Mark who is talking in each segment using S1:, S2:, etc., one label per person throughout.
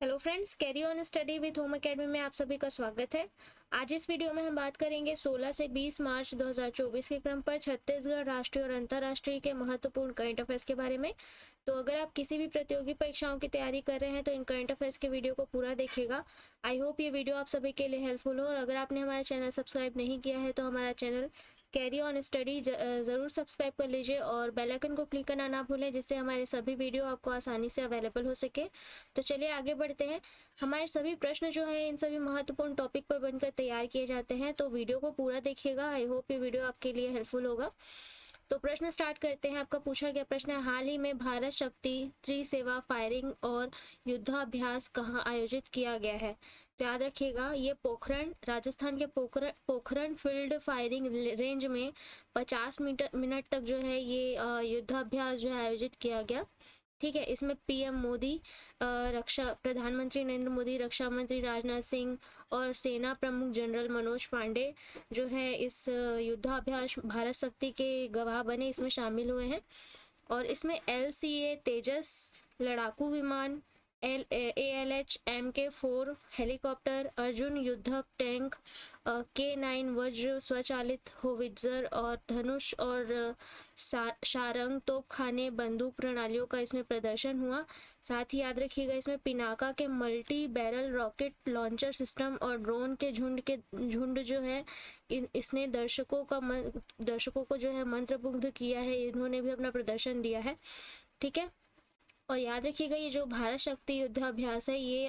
S1: Hello friends, carry on study with home academy में आप सभी का स्वागत है। आज इस वीडियो में हम बात करेंगे 16 से 20 मार्च 2024 के क्रम पर छत्तीसगढ़ राष्ट्रीय और अंतर्राष्ट्रीय के महत्वपूर्ण करंट अफेयर्स के बारे में। तो अगर आप किसी भी प्रतियोगी परीक्षाओं की तैयारी कर रहे हैं तो इन करंट अफेयर्स के वीडियो को पूरा देखिएगा। आई होप ये वीडियो आप सभी के लिए हेल्पफुल हो। और अगर आपने हमारा चैनल सब्सक्राइब नहीं किया है तो हमारा चैनल कैरी ऑन स्टडी ज़रूर सब्सक्राइब कर लीजिए और बेल आइकन को क्लिक करना ना भूलें, जिससे हमारे सभी वीडियो आपको आसानी से अवेलेबल हो सके। तो चलिए आगे बढ़ते हैं। हमारे सभी प्रश्न जो हैं इन सभी महत्वपूर्ण टॉपिक पर बनकर तैयार किए जाते हैं, तो वीडियो को पूरा देखिएगा। आई होप ये वीडियो आपके लिए हेल्पफुल होगा। तो प्रश्न स्टार्ट करते हैं। आपका पूछा गया प्रश्न है, हाल ही में भारत शक्ति त्रिसेवा फायरिंग और युद्धाभ्यास कहाँ आयोजित किया गया है? तो याद रखिएगा, ये पोखरण, राजस्थान के पोखरण फील्ड फायरिंग रेंज में 50 मिनट तक जो है ये युद्धाभ्यास जो है आयोजित किया गया। ठीक है, इसमें पीएम मोदी, प्रधानमंत्री नरेंद्र मोदी, रक्षा मंत्री राजनाथ सिंह और सेना प्रमुख जनरल मनोज पांडे जो है इस युद्धाभ्यास भारत शक्ति के गवाह बने, इसमें शामिल हुए हैं। और इसमें LCA तेजस लड़ाकू विमान, ALH MK4 हेलीकॉप्टर, अर्जुन युद्धक टैंक, K9 वज्र स्वचालित होवित्जर और धनुष और सारंग तोपखाने बंदूक प्रणालियों का इसमें प्रदर्शन हुआ। साथ ही याद रखिएगा, इसमें पिनाका के multi barrel rocket launcher system और ड्रोन के झुंड जो है इसने दर्शकों को जो है मंत्रमुग्ध किया है। इन्होंने भी अपना प्रदर्शन दिया है। ठीक है, और याद रखिएगा, ये जो भारत शक्ति युद्धाभ्यास है ये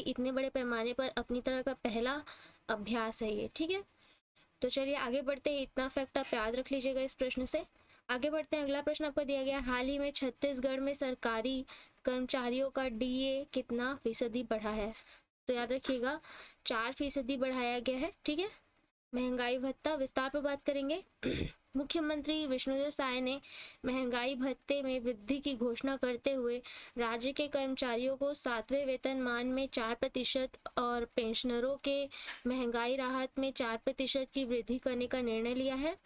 S1: इतने बड़े पैमाने पर अपनी तरह का पहला अभ्यास है ये। ठीक है, तो चलिए आगे बढ़ते हैं। इतना फैक्ट आप याद रख लीजिएगा इस प्रश्न से। आगे बढ़ते हैं। अगला प्रश्न आपको दिया गया, हाल ही में छत्तीसगढ़ में सरकारी कर्मचारियों का DA कितना फीसदी बढ़ा है? तो याद रखिएगा 4% बढ़ाया गया है। ठीक है, महंगाई भत्ता विस्तार पर बात करेंगे। मुख्यमंत्री विष्णुदेव साय ने महंगाई भत्ते में वृद्धि की घोषणा करते हुए राज्य के कर्मचारियों को 7वें वेतनमान में 4% और पेंशनरों के महंगाई राहत में 4% की वृद्धि करने का निर्णय लिया है।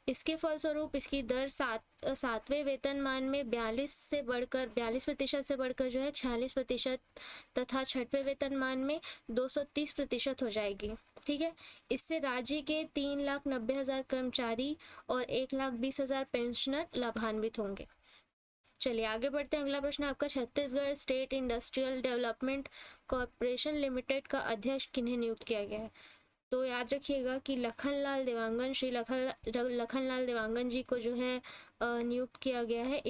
S1: इसके फलस्वरूप इसकी दर 7वें वेतनमान में 42% से बढ़कर जो है 46% तथा 6वें वेतनमान में 230% हो जाएगी। ठीक है, इससे राज्य के 3,90,000 कर्मचारी और 1,20,000 पेंशनर लाभान्वित होंगे। चलिए आगे बढ़ते हैं। अगला प्रश्न आपका, Chhattisgarh state industrial development corporation limited का अध्यक्ष किन्हें नियुक्त किया गया है? तो याद रखिएगा कि लखनलाल देवांगन जी को जो है नियुक्त किया गया है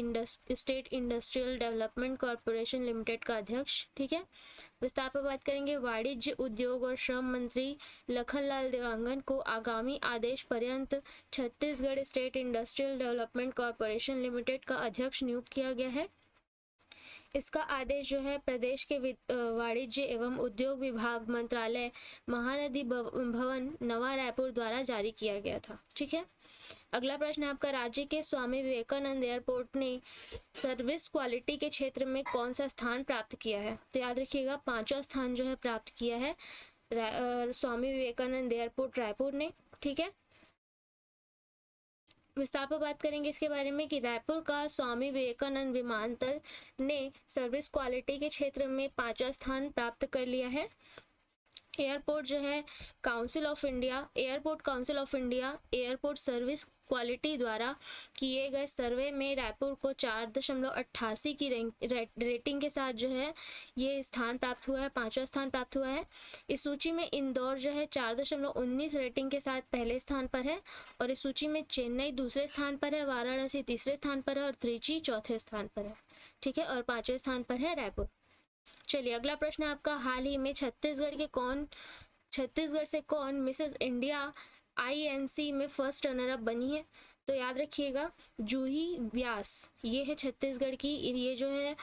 S1: state industrial development corporation limited का अध्यक्ष। ठीक है, विस्तार पर बात करेंगे। वाणिज्य उद्योग और श्रम मंत्री लखनलाल देवांगन को आगामी आदेश पर्यंत Chhattisgarh state industrial development corporation limited का अध्यक्ष नियुक्त किया गया है। इसका आदेश जो है प्रदेश के वाणिज्य एवं उद्योग विभाग मंत्रालय महानदी भवन नवा रायपुर द्वारा जारी किया गया था। ठीक है, अगला प्रश्न है आपका, राज्य के स्वामी विवेकानंद एयरपोर्ट ने सर्विस क्वालिटी के क्षेत्र में कौन सा स्थान प्राप्त किया है? तो याद रखिएगा 5वां स्थान जो है प्राप्त किया है स्वामी विवेकानंद एयरपोर्ट रायपुर ने। ठीक है, विस्तार पर बात करेंगे इसके बारे में कि रायपुर का स्वामी विवेकानंद विमानतल ने सर्विस क्वालिटी के क्षेत्र में 5वां स्थान प्राप्त कर लिया है। Airport council of India airport service quality द्वारा किए गए सर्वे में रायपुर को 4.88 की रेटिंग के साथ जो है ये स्थान प्राप्त हुआ है, 5वां स्थान प्राप्त हुआ है। इस सूची में इंदौर जो है 4.19 रेटिंग के साथ पहले स्थान पर है, और इस सूची में चेन्नई दूसरे स्थान पर है, वाराणसी तीसरे स्थान पर है और त्रिची चौथे स्थान पर है। ठीक है, और 5वें स्थान पर है रायपुर। चलिए अगला प्रश्न है आपका, हाल ही में छत्तीसगढ़ से कौन मिसेस इंडिया INC में फर्स्ट रनर अप बनी है? तो याद रखिएगा जूही व्यास, ये है छत्तीसगढ़ की, ये जो है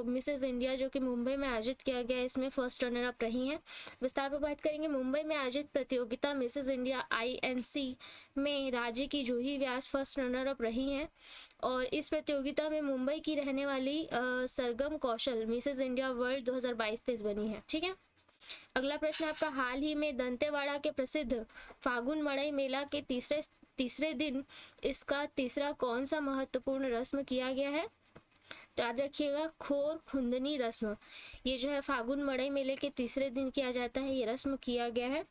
S1: मिसेस इंडिया जो कि मुंबई में आयोजित किया गया, इसमें फर्स्ट रनर अप रही हैं। विस्तार पर बात करेंगे। मुंबई में आयोजित प्रतियोगिता मिसेस इंडिया INC में राज्य की जूही व्यास फर्स्ट रनर अप रही हैं, और इस प्रतियोगिता में मुंबई की रहने वाली सरगम कौशल मिसेस इंडिया वर्ल्ड 2022-23 बनी है। ठीक है, अगला प्रश्न आपका, हाल ही में दंतेवाड़ा के प्रसिद्ध फागुन मड़ई मेला के तीसरे दिन इसका तीसरा कौन सा महत्वपूर्ण रस्म किया गया है? तो याद रखिएगा खोर खुंदनी रस्म, ये जो है फागुन मड़ई मेले के तीसरे दिन किया जाता है, ये रस्म किया गया है।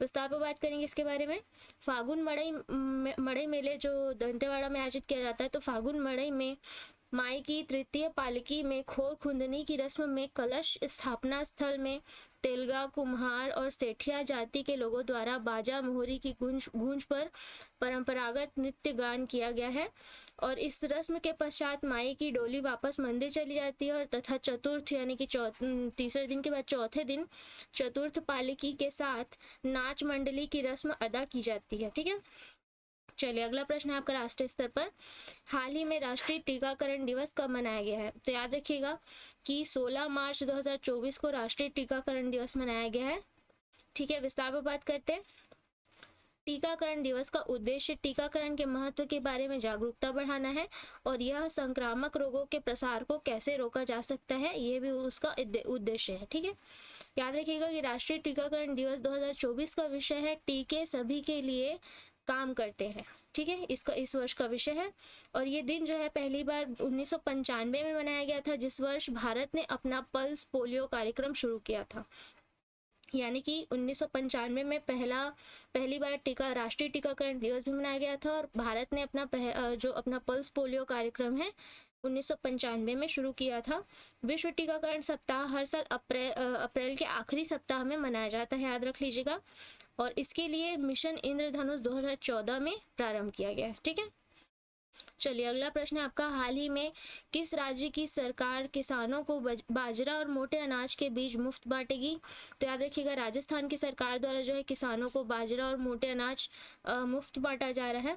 S1: विस्तार पर बात करेंगे इसके बारे में। फागुन मड़ई मेले जो दंतेवाड़ा में आयोजित किया जाता है, तो फागुन मड़ई में माई की तृतीय पालकी में खोर खुंदनी की रस्म में कलश स्थापना स्थल में तेलगा, कुम्हार और सेठिया जाति के लोगों द्वारा बाजा मोहरी की गूंज पर परंपरागत नृत्य गान किया गया है। और इस रस्म के पश्चात माई की डोली वापस मंदिर चली जाती है और तथा चतुर्थ यानी कि तीसरे दिन के बाद चौथे दिन चतुर्थ पालकी के साथ नाच मंडली की रस्म अदा की जाती है। ठीक है, चलिए अगला प्रश्न है आपका राष्ट्रीय स्तर पर। हाल ही में राष्ट्रीय टीकाकरण दिवस कब मनाया गया है? तो याद रखिएगा कि 16 मार्च 2024 को राष्ट्रीय टीकाकरण दिवस मनाया गया है। ठीक है, विस्तार पर बात करते हैं। टीकाकरण दिवस का उद्देश्य टीकाकरण के महत्व के बारे में जागरूकता बढ़ाना है और यह संक्रामक रोगों के प्रसार को कैसे रोका जा सकता है, ये भी उसका उद्देश्य है। ठीक है, याद रखिएगा कि राष्ट्रीय टीकाकरण दिवस 2024 का विषय है टीके सभी के लिए काम करते हैं। ठीक है, इसका इस वर्ष का विषय है। और ये दिन जो है पहली बार 1995 में मनाया गया था, जिस वर्ष भारत ने अपना पल्स पोलियो कार्यक्रम शुरू किया था। यानी कि 1995 में पहली बार राष्ट्रीय टीकाकरण दिवस भी मनाया गया था और भारत ने अपना पल्स पोलियो कार्यक्रम है 1995 में शुरू किया था। विश्व टीकाकरण सप्ताह हर साल अप्रैल के आखिरी सप्ताह में मनाया जाता है, याद रख लीजिएगा। और इसके लिए मिशन इंद्रधनुष 2014 में प्रारंभ किया गया है। ठीक है, चलिए अगला प्रश्न है आपका। हाल ही में किस राज्य की सरकार किसानों को बाजरा और मोटे अनाज के बीज मुफ्त बांटेगी? तो याद रखिएगा राजस्थान की सरकार द्वारा जो है किसानों को बाजरा और मोटे अनाज मुफ्त बांटा जा रहा है।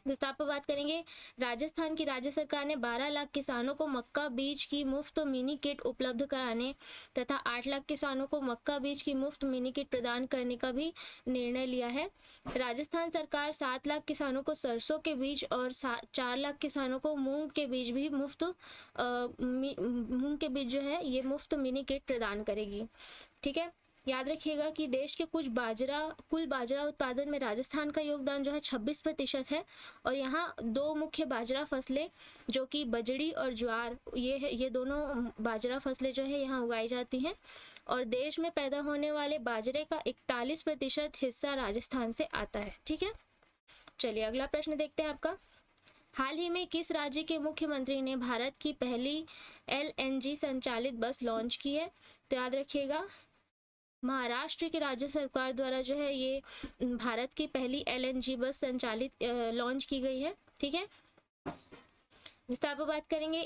S1: विस्तार पर बात करेंगे। राजस्थान की राज्य सरकार ने 12 लाख किसानों को मक्का बीज की मुफ्त मिनी किट उपलब्ध कराने तथा 8 लाख किसानों को मक्का बीज की मुफ्त मिनी किट प्रदान करने का भी निर्णय लिया है। राजस्थान सरकार 7 लाख किसानों को सरसों के बीज और 4 लाख किसानों को मूंग के बीज भी मुफ्त मूंग के बीज जो है ये मुफ्त मिनी किट प्रदान करेगी। ठीक है, याद रखिएगा कि देश के कुल बाजरा उत्पादन में राजस्थान का योगदान जो है 26% है। और यहाँ दो मुख्य बाजरा फसलें जो कि बजड़ी और ज्वार ये दोनों बाजरा फसलें जो है यहाँ उगाई जाती हैं। और देश में पैदा होने वाले बाजरे का 41% हिस्सा राजस्थान से आता है। ठीक है, चलिए अगला प्रश्न देखते हैं आपका। हाल ही में किस राज्य के मुख्यमंत्री ने भारत की पहली LNG संचालित बस लॉन्च की है? तो याद रखिएगा महाराष्ट्र की राज्य सरकार द्वारा जो है ये भारत की पहली LNG बस संचालित लॉन्च की गई है। ठीक है, विस्तार पर बात करेंगे।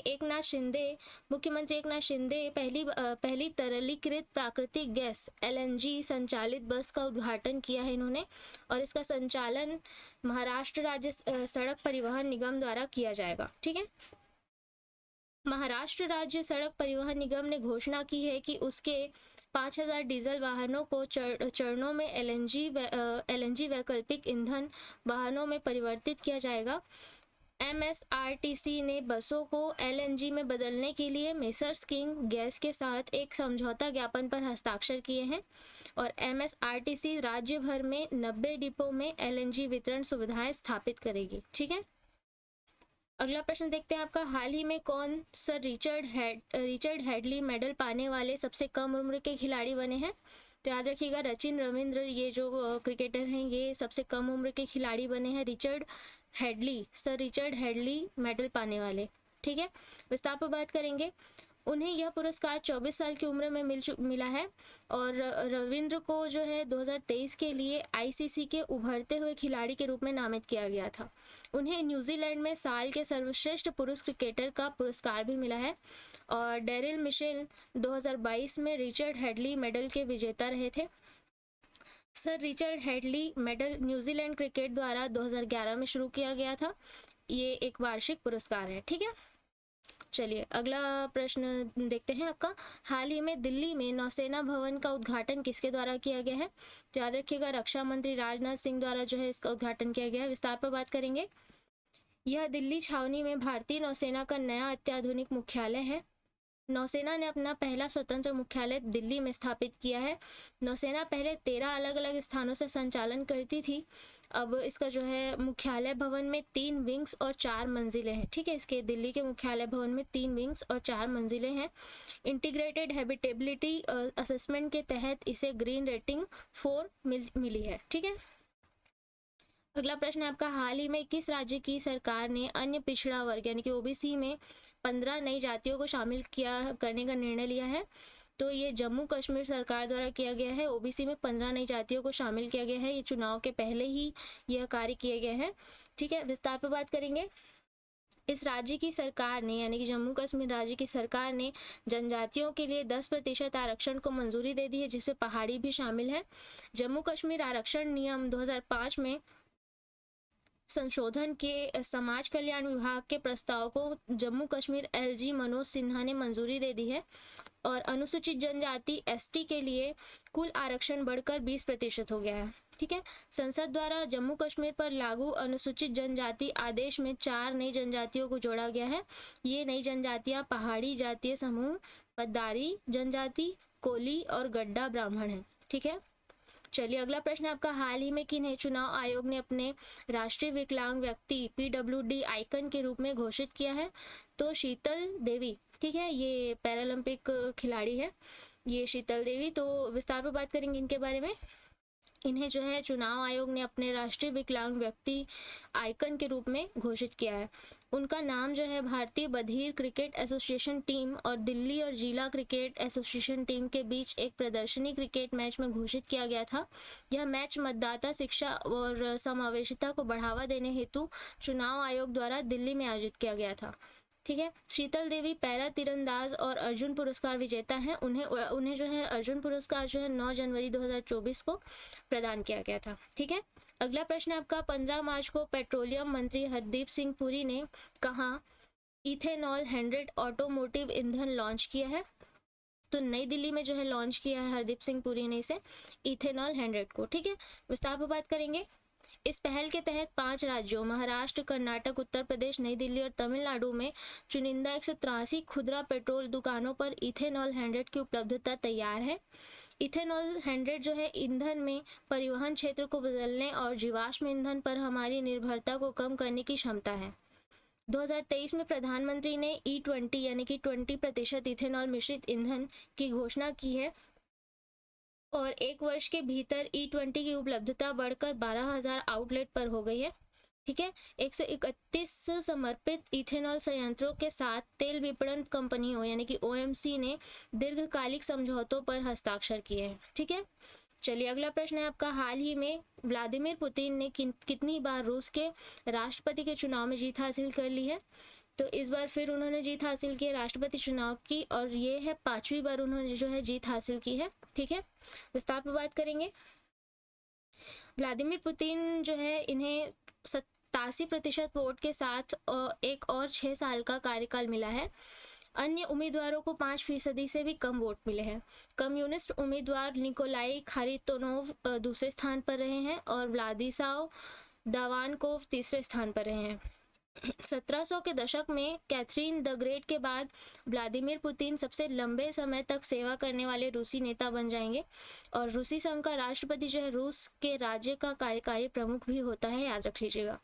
S1: मुख्यमंत्री एकनाथ शिंदे पहली तरलीकृत प्राकृतिक गैस LNG संचालित बस का उद्घाटन किया है इन्होंने। और इसका संचालन महाराष्ट्र राज्य सड़क परिवहन निगम द्वारा किया जाएगा। ठीक है, महाराष्ट्र राज्य सड़क परिवहन निगम ने घोषणा की है कि उसके 5000 डीजल वाहनों को चरणों में LNG वैकल्पिक ईंधन वाहनों में परिवर्तित किया जाएगा। MSRTC ने बसों को LNG में बदलने के लिए मेसर्स किंग गैस के साथ एक समझौता ज्ञापन पर हस्ताक्षर किए हैं। और MSRTC राज्य भर में 90 डिपो में LNG वितरण सुविधाएं स्थापित करेगी। ठीक है, अगला प्रश्न देखते हैं आपका। हाल ही में कौन सर रिचर्ड हेडली मेडल पाने वाले सबसे कम उम्र के खिलाड़ी बने हैं? तो याद रखिएगा सचिन रविंद्र ये जो क्रिकेटर हैं ये सबसे कम उम्र के खिलाड़ी बने हैं। सर रिचर्ड हेडली मेडल पाने वाले। ठीक है, विस्तार पर बात करेंगे। उन्हें यह पुरस्कार 24 साल की उम्र में मिला है। और रविंद्र को जो है 2023 के लिए ICC के उभरते हुए खिलाड़ी के रूप में नामित किया गया था। उन्हें न्यूजीलैंड में साल के सर्वश्रेष्ठ पुरुष क्रिकेटर का पुरस्कार भी मिला है। और डेरिल मिशेल 2022 में रिचर्ड हेडली मेडल के विजेता रहे थे। Sir Richard Hadlee medal New Zealand cricket द्वारा 2011 में शुरू किया गया था। ये एक वार्षिक पुरस्कार है। ठीक है, चलिए अगला प्रश्न देखते हैं आपका। हाल ही में दिल्ली में नौसेना भवन का उद्घाटन किसके द्वारा किया गया है? तो याद रखिएगा रक्षा मंत्री राजनाथ सिंह द्वारा जो है इसका उद्घाटन किया गया है। विस्तार पर बात करेंगे। यह दिल्ली छावनी में भारतीय नौसेना का नया अत्याधुनिक मुख्यालय है। नौसेना ने अपना पहला स्वतंत्र मुख्यालय दिल्ली में स्थापित किया है। नौसेना पहले 13 अलग अलग स्थानों से संचालन करती थी। अब इसका जो है मुख्यालय भवन में 3 विंग्स और 4 मंजिलें हैं। ठीक है, इसके दिल्ली के मुख्यालय भवन में 3 विंग्स और 4 मंजिलें हैं। इंटीग्रेटेड हैबिटेबिलिटी असेसमेंट के तहत इसे ग्रीन रेटिंग 4 मिली है। ठीक है, अगला प्रश्न है आपका, हाल ही में किस राज्य की सरकार ने अन्य पिछड़ा वर्ग यानी कि ओबीसी में 15 नई जातियों को शामिल करने का निर्णय लिया है? तो ये जम्मू कश्मीर सरकार द्वारा किया गया है। ओबीसी में 15 नई जातियों को शामिल किया गया है। ये चुनाव के पहले ही यह कार्य किए गए हैं। ठीक है, विस्तार पर बात करेंगे। इस राज्य की सरकार ने यानी कि जम्मू कश्मीर राज्य की सरकार ने जनजातियों के लिए 10% आरक्षण को मंजूरी दे दी है, जिसमें पहाड़ी भी शामिल है। जम्मू कश्मीर आरक्षण नियम 2005 में संशोधन के समाज कल्याण विभाग के प्रस्ताव को जम्मू कश्मीर एलजी मनोज सिन्हा ने मंजूरी दे दी है। और अनुसूचित जनजाति एसटी के लिए कुल आरक्षण बढ़कर 20% हो गया है। ठीक है, संसद द्वारा जम्मू कश्मीर पर लागू अनुसूचित जनजाति आदेश में 4 नई जनजातियों को जोड़ा गया है। ये नई जनजातियां पहाड़ी जातीय समूह, पद्दारी जनजाति, कोली और गड्ढा ब्राह्मण है। ठीक है, चलिए अगला प्रश्न आपका, हाल ही में किन्हें चुनाव आयोग ने अपने राष्ट्रीय विकलांग व्यक्ति पीडब्ल्यूडी आइकन के रूप में घोषित किया है? तो शीतल देवी। ठीक है, ये पैरालंपिक खिलाड़ी है ये शीतल देवी। तो विस्तार पर बात करेंगे इनके बारे में। इन्हें जो है चुनाव आयोग ने अपने राष्ट्रीय विकलांग व्यक्ति आइकन के रूप में घोषित किया है। उनका नाम जो है भारतीय बधिर क्रिकेट एसोसिएशन टीम और दिल्ली और जिला क्रिकेट एसोसिएशन टीम के बीच एक प्रदर्शनी क्रिकेट मैच में घोषित किया गया था। यह मैच मतदाता शिक्षा और समावेशिता को बढ़ावा देने हेतु चुनाव आयोग द्वारा दिल्ली में आयोजित किया गया था। ठीक है, शीतल देवी पैरा तीरंदाज और अर्जुन पुरस्कार विजेता हैं। उन्हें जो है अर्जुन पुरस्कार जो है 9 जनवरी 2024 को प्रदान किया गया था। ठीक है, अगला प्रश्न आपका, 15 मार्च को पेट्रोलियम मंत्री हरदीप सिंह पुरी ने कहाँ इथेनॉल 100 ऑटोमोटिव ईंधन लॉन्च किया है? तो नई दिल्ली में जो है लॉन्च किया है हरदीप सिंह पुरी ने इसे इथेनॉल 100 को। ठीक है, विस्तार पर बात करेंगे। इस पहल के तहत 5 राज्यों महाराष्ट्र, कर्नाटक, उत्तर प्रदेश, नई दिल्ली और तमिलनाडु में चुनिंदा 183 खुदरा पेट्रोल दुकानों पर इथेनॉल 100 की उपलब्धता तैयार है। इथेनॉल 100 जो है ईंधन में परिवहन क्षेत्र को बदलने और जीवाश्म ईंधन पर हमारी निर्भरता को कम करने की क्षमता है। 2023 में प्रधानमंत्री ने E20 यानी कि 20% इथेनॉल मिश्रित ईंधन की घोषणा की है और 1 वर्ष के भीतर E20 की उपलब्धता बढ़कर 12,000 आउटलेट पर हो गई है। ठीक है, 131 समर्पित इथेनॉल संयंत्रों के साथ तेल विपणन कंपनियों यानी कि OMC ने दीर्घकालिक समझौतों पर हस्ताक्षर किए हैं। ठीक है, चलिए अगला प्रश्न है आपका, हाल ही में व्लादिमीर पुतिन ने कितनी बार रूस के राष्ट्रपति के चुनाव में जीत हासिल कर ली है? तो इस बार फिर उन्होंने जीत हासिल की राष्ट्रपति चुनाव की और ये है 5वीं बार उन्होंने जो है जीत हासिल की है। ठीक है, विस्तार पर बात करेंगे। व्लादिमीर पुतिन जो है इन्हें 87% वोट के साथ एक और 6 साल का कार्यकाल मिला है। अन्य उम्मीदवारों को 5% से भी कम वोट मिले हैं। कम्युनिस्ट उम्मीदवार निकोलाई खारितोनोव दूसरे स्थान पर रहे हैं और व्लादिस्लाव दावानकोव तीसरे स्थान पर रहे हैं। 1700 के दशक में कैथरीन द ग्रेट के बाद व्लादिमीर पुतिन सबसे लंबे समय तक सेवा करने वाले रूसी नेता बन जाएंगे और रूसी संघ का राष्ट्रपति जो है रूस के राज्य का कार्यकारी प्रमुख भी होता है, याद रख लीजिएगा।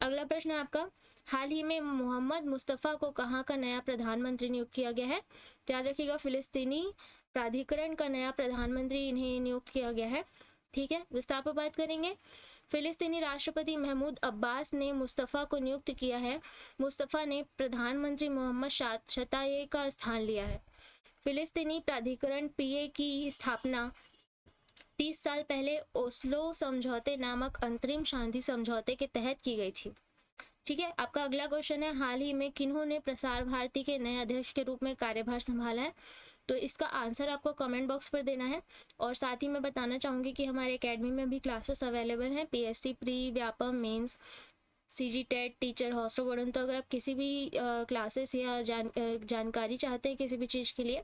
S1: अगला प्रश्न है आपका, हाल ही में मोहम्मद मुस्तफ़ा को कहाँ का नया प्रधानमंत्री नियुक्त किया गया है? तो याद रखिएगा फिलिस्तीनी प्राधिकरण का नया प्रधानमंत्री इन्हें नियुक्त किया गया है। ठीक है, विस्तार पर बात करेंगे। फिलिस्तीनी राष्ट्रपति महमूद अब्बास ने मुस्तफ़ा को नियुक्त किया है। मुस्तफ़ा ने प्रधानमंत्री मोहम्मद शताये का स्थान लिया है। फिलिस्तीनी प्राधिकरण PA की स्थापना 30 साल पहले ओस्लो समझौते नामक अंतरिम शांति समझौते के तहत की गई थी। ठीक है, आपका अगला क्वेश्चन है, हाल ही में किन्होंने प्रसार भारती के नए अध्यक्ष के रूप में कार्यभार संभाला है? तो इसका आंसर आपको कमेंट बॉक्स पर देना है। और साथ ही मैं बताना चाहूँगी कि हमारे एकेडमी में भी क्लासेस अवेलेबल हैं, PSC pre, Vyapam, mains, CG TET, teacher, hostel warden. तो अगर आप किसी भी क्लासेस या जानकारी चाहते हैं किसी भी चीज़ के लिए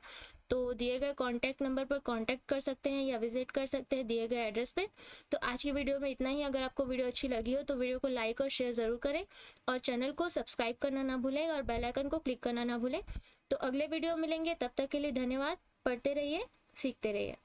S1: तो दिए गए कॉन्टैक्ट नंबर पर कॉन्टैक्ट कर सकते हैं या विजिट कर सकते हैं दिए गए एड्रेस पे। तो आज की वीडियो में इतना ही। अगर आपको वीडियो अच्छी लगी हो तो वीडियो को लाइक और शेयर ज़रूर करें और चैनल को सब्सक्राइब करना ना भूलें और बेल आइकन को क्लिक करना ना भूलें। तो अगले वीडियो मिलेंगे, तब तक के लिए धन्यवाद। पढ़ते रहिए, सीखते रहिए।